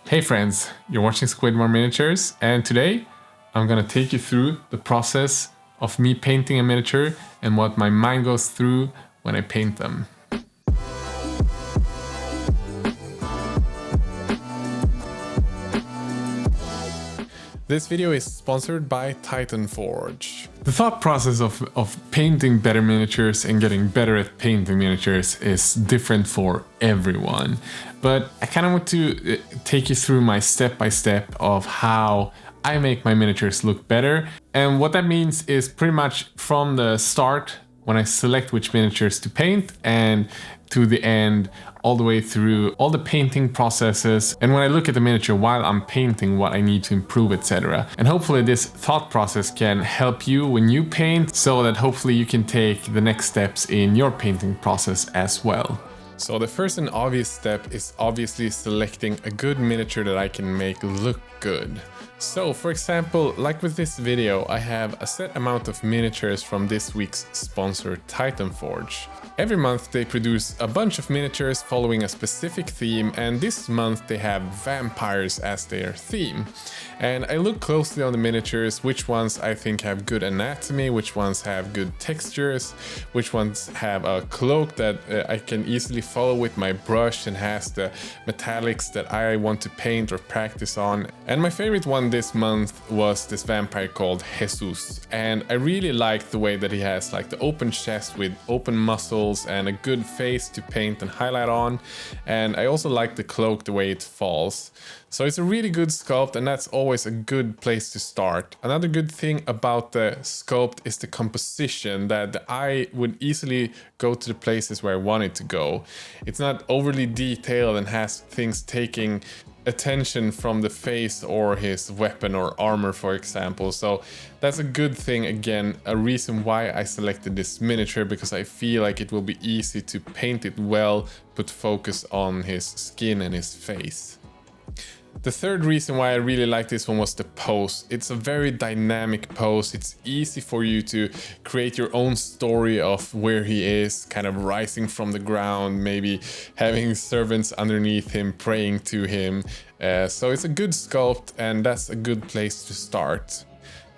Hey friends, you're watching Squidmar Miniatures, and today I'm gonna take you through the process of me painting a miniature and what my mind goes through when I paint them. This video is sponsored by Titanforge. The thought process of painting better miniatures and getting better at painting miniatures is different for everyone. But I kind of want to take you through my step-by-step of how I make my miniatures look better. And what that means is pretty much from the start, when I select which miniatures to paint, and to the end, all the way through all the painting processes, and when I look at the miniature while I'm painting, what I need to improve, etc. And hopefully this thought process can help you when you paint, so that hopefully you can take the next steps in your painting process as well. So the first and obvious step is obviously selecting a good miniature that I can make look good. So for example, like with this video, I have a set amount of miniatures from this week's sponsor, Titanforge. Every month they produce a bunch of miniatures following a specific theme, and this month they have vampires as their theme. And I look closely on the miniatures, which ones I think have good anatomy, which ones have good textures, which ones have a cloak that I can easily follow with my brush and has the metallics that I want to paint or practice on. And my favorite one this month was this vampire called Jesus, and I really like the way that he has like the open chest with open muscles and a good face to paint and highlight on, and I also like the cloak, the way it falls. So it's a really good sculpt, and that's always a good place to start. Another good thing about the sculpt is the composition, that the eye would easily go to the places where I want it to go. It's not overly detailed and has things taking attention from the face or his weapon or armor, for example. So that's a good thing. Again, a reason why I selected this miniature, because I feel like it will be easy to paint it well, put focus on his skin and his face. The third reason why I really like this one was the pose. It's a very dynamic pose. It's easy for you to create your own story of where he is, kind of rising from the ground, maybe having servants underneath him praying to him. So it's a good sculpt, and that's a good place to start.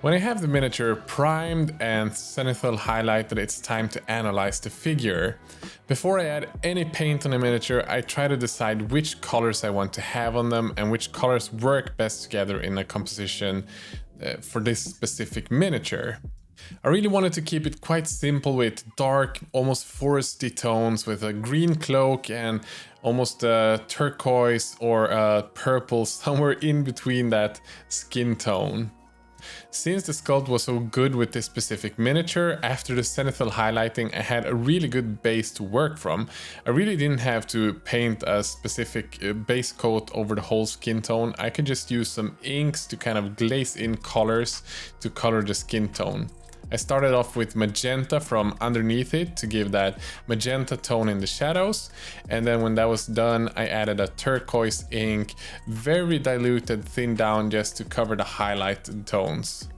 When I have the miniature primed and zenithal highlighted, it's time to analyze the figure. Before I add any paint on a miniature, I try to decide which colors I want to have on them and which colors work best together in a composition for this specific miniature. I really wanted to keep it quite simple with dark, almost foresty tones with a green cloak and almost a turquoise or a purple somewhere in between that skin tone. Since the sculpt was so good with this specific miniature, after the zenithal highlighting I had a really good base to work from. I really didn't have to paint a specific base coat over the whole skin tone. I could just use some inks to kind of glaze in colors to color the skin tone. I started off with magenta from underneath it to give that magenta tone in the shadows, and then when that was done I added a turquoise ink, very diluted, thinned down just to cover the highlighted tones.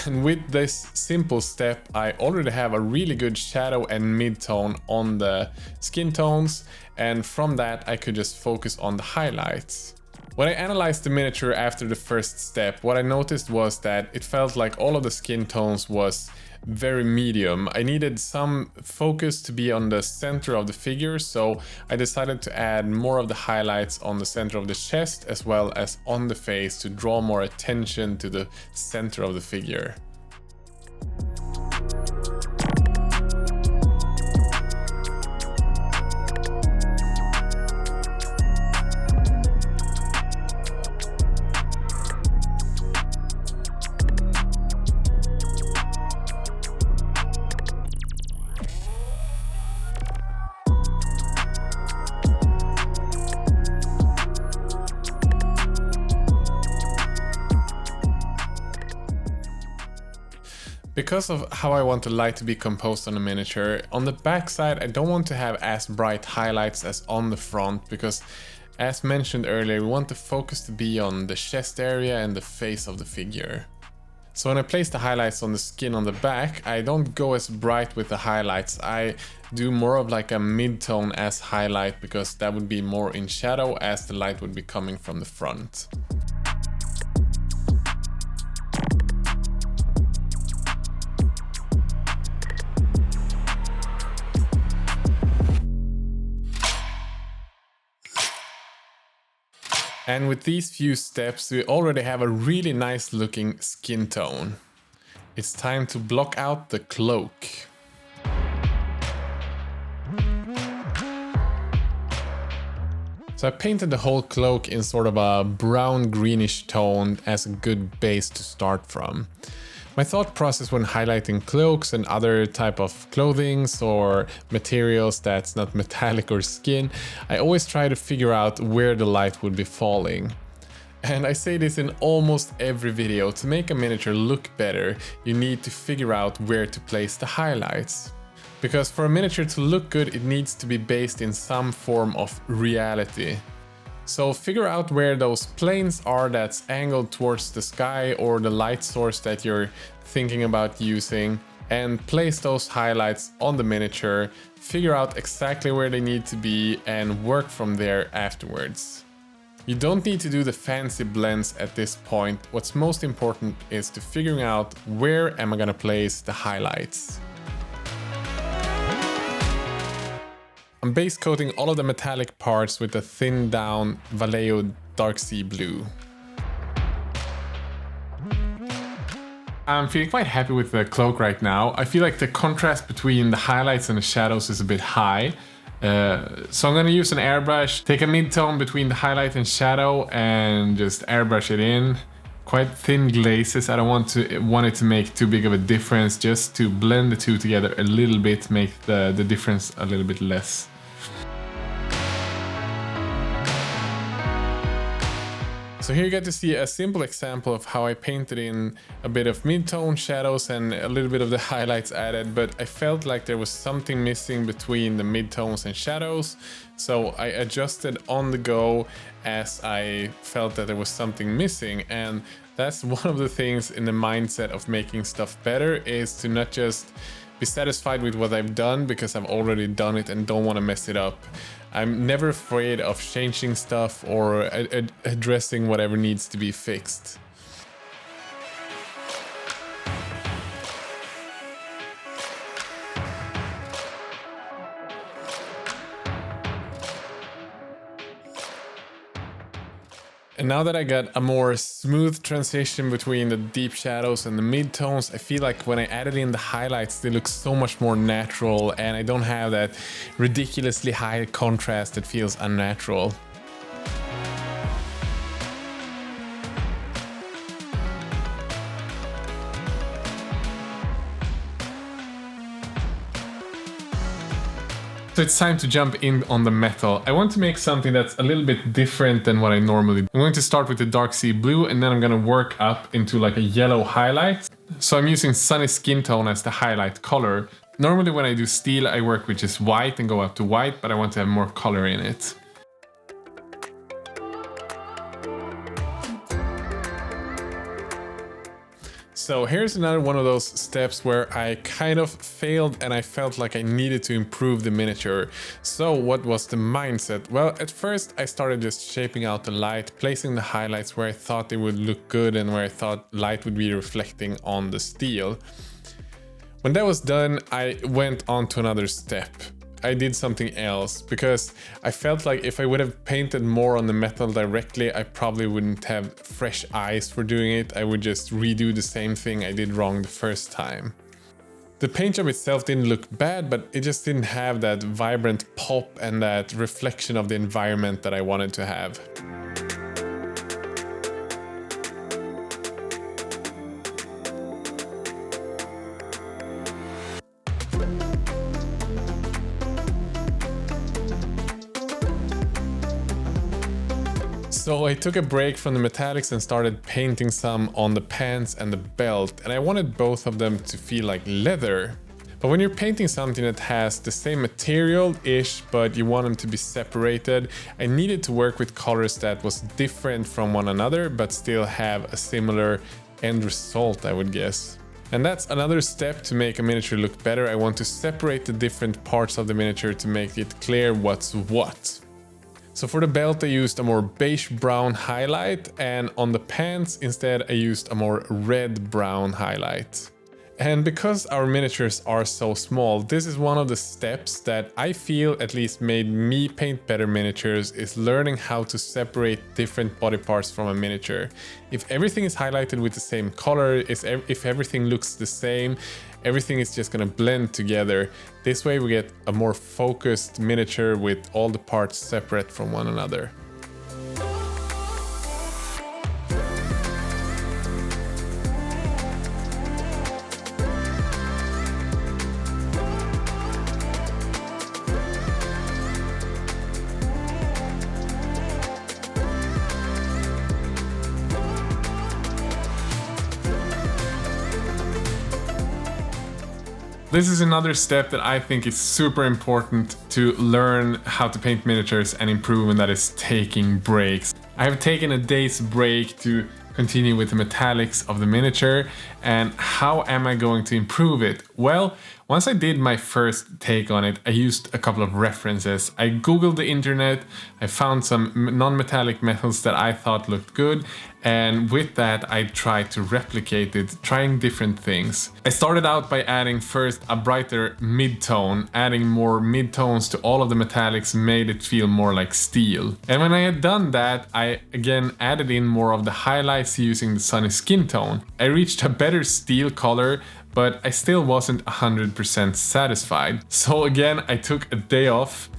And with this simple step I already have a really good shadow and mid-tone on the skin tones, and from that I could just focus on the highlights. When I analyzed the miniature after the first step, what I noticed was that it felt like all of the skin tones was very medium. I needed some focus to be on the center of the figure, so I decided to add more of the highlights on the center of the chest as well as on the face to draw more attention to the center of the figure. Because of how I want the light to be composed on the miniature, on the back side I don't want to have as bright highlights as on the front, because as mentioned earlier we want the focus to be on the chest area and the face of the figure. So when I place the highlights on the skin on the back, I don't go as bright with the highlights. I do more of like a mid-tone as highlight, because that would be more in shadow as the light would be coming from the front. And with these few steps, we already have a really nice looking skin tone. It's time to block out the cloak. So I painted the whole cloak in sort of a brown greenish tone as a good base to start from. My thought process when highlighting cloaks and other type of clothings or materials that's not metallic or skin, I always try to figure out where the light would be falling. And I say this in almost every video, to make a miniature look better, you need to figure out where to place the highlights. Because for a miniature to look good, it needs to be based in some form of reality. So figure out where those planes are that's angled towards the sky or the light source that you're thinking about using, and place those highlights on the miniature, figure out exactly where they need to be and work from there afterwards. You don't need to do the fancy blends at this point. What's most important is to figuring out where am I gonna place the highlights. I'm base coating all of the metallic parts with a thinned down Vallejo dark sea blue. I'm feeling quite happy with the cloak right now. I feel like the contrast between the highlights and the shadows is a bit high. So I'm gonna use an airbrush, take a mid-tone between the highlight and shadow and just airbrush it in. Quite thin glazes, I don't want it to make too big of a difference, just to blend the two together a little bit, make the difference a little bit less. So here you get to see a simple example of how I painted in a bit of mid-tone shadows and a little bit of the highlights added, but I felt like there was something missing between the mid-tones and shadows, so I adjusted on the go as I felt that there was something missing. And that's one of the things in the mindset of making stuff better, is to not just be satisfied with what I've done because I've already done it and don't want to mess it up. I'm never afraid of changing stuff or addressing whatever needs to be fixed. And now that I got a more smooth transition between the deep shadows and the mid-tones, I feel like when I added in the highlights, they look so much more natural, and I don't have that ridiculously high contrast that feels unnatural. So it's time to jump in on the metal. I want to make something that's a little bit different than what I normally do. I'm going to start with the dark sea blue, and then I'm going to work up into like a yellow highlight. So I'm using Sunny Skin Tone as the highlight color. Normally when I do steel, I work with just white and go up to white, but I want to have more color in it. So here's another one of those steps where I kind of failed and I felt like I needed to improve the miniature. So what was the mindset? Well, at first I started just shaping out the light, placing the highlights where I thought they would look good and where I thought light would be reflecting on the steel. When that was done, I went on to another step. I did something else because I felt like if I would have painted more on the metal directly, I probably wouldn't have fresh eyes for doing it. I would just redo the same thing I did wrong the first time. The paint job itself didn't look bad, but it just didn't have that vibrant pop and that reflection of the environment that I wanted to have. So I took a break from the metallics and started painting some on the pants and the belt, and I wanted both of them to feel like leather. But when you're painting something that has the same material-ish, but you want them to be separated, I needed to work with colors that was different from one another, but still have a similar end result, I would guess. And that's another step to make a miniature look better. I want to separate the different parts of the miniature to make it clear what's what. So for the belt I used a more beige brown highlight, and on the pants instead I used a more red brown highlight. And because our miniatures are so small, this is one of the steps that I feel at least made me paint better miniatures, is learning how to separate different body parts from a miniature. If everything is highlighted with the same color, if everything looks the same, everything is just gonna blend together. This way we get a more focused miniature with all the parts separate from one another. This is another step that I think is super important to learn how to paint miniatures and improve, and that is taking breaks. I have taken a day's break to continue with the metallics of the miniature, and how am I going to improve it? Well, once I did my first take on it, I used a couple of references. I googled the internet, I found some non-metallic metals that I thought looked good, and with that I tried to replicate it, trying different things. I started out by adding first a brighter mid-tone. Adding more mid-tones to all of the metallics made it feel more like steel. And when I had done that, I again added in more of the highlights using the sunny skin tone. I reached a better steel color, but I still wasn't 100% satisfied. So again, I took a day off.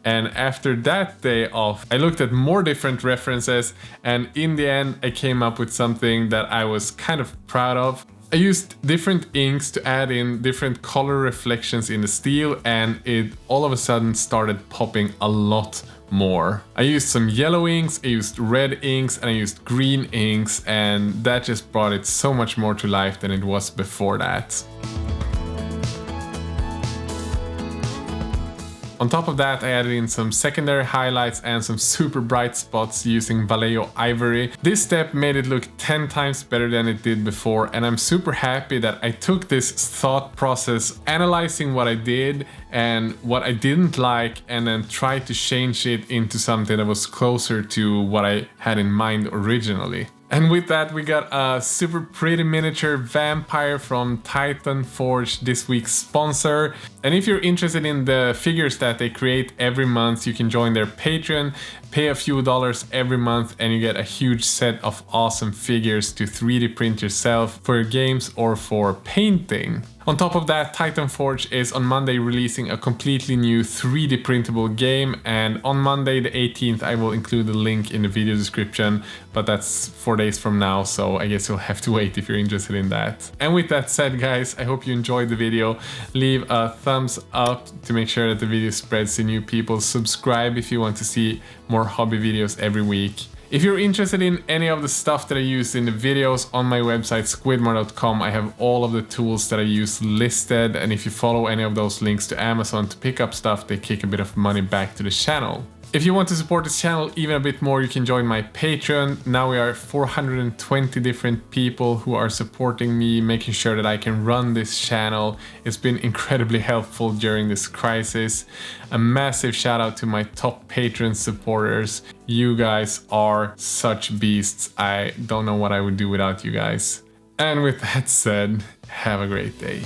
And after that day off, I looked at more different references, and in the end, I came up with something that I was kind of proud of. I used different inks to add in different color reflections in the steel, and it all of a sudden started popping a lot more. I used some yellow inks, I used red inks, and I used green inks, and that just brought it so much more to life than it was before that. On top of that, I added in some secondary highlights and some super bright spots using Vallejo Ivory. This step made it look 10 times better than it did before, and I'm super happy that I took this thought process, analyzing what I did and what I didn't like, and then tried to change it into something that was closer to what I had in mind originally. And with that, we got a super pretty miniature vampire from Titanforge, this week's sponsor. And if you're interested in the figures that they create every month, you can join their Patreon, pay a few dollars every month, and you get a huge set of awesome figures to 3D print yourself for your games or for painting. On top of that, Titanforge is on Monday releasing a completely new 3D printable game, and on Monday the 18th I will include the link in the video description, but that's 4 days from now, so I guess you'll have to wait if you're interested in that. And with that said, guys, I hope you enjoyed the video. Leave a thumbs up to make sure that the video spreads to new people. Subscribe if you want to see more hobby videos every week. If you're interested in any of the stuff that I use in the videos on my website squidmar.com, I have all of the tools that I use listed, and if you follow any of those links to Amazon to pick up stuff, they kick a bit of money back to the channel. If you want to support this channel even a bit more, you can join my Patreon. Now we are 420 different people who are supporting me, making sure that I can run this channel. It's been incredibly helpful during this crisis. A massive shout out to my top Patreon supporters. You guys are such beasts. I don't know what I would do without you guys. And with that said, have a great day.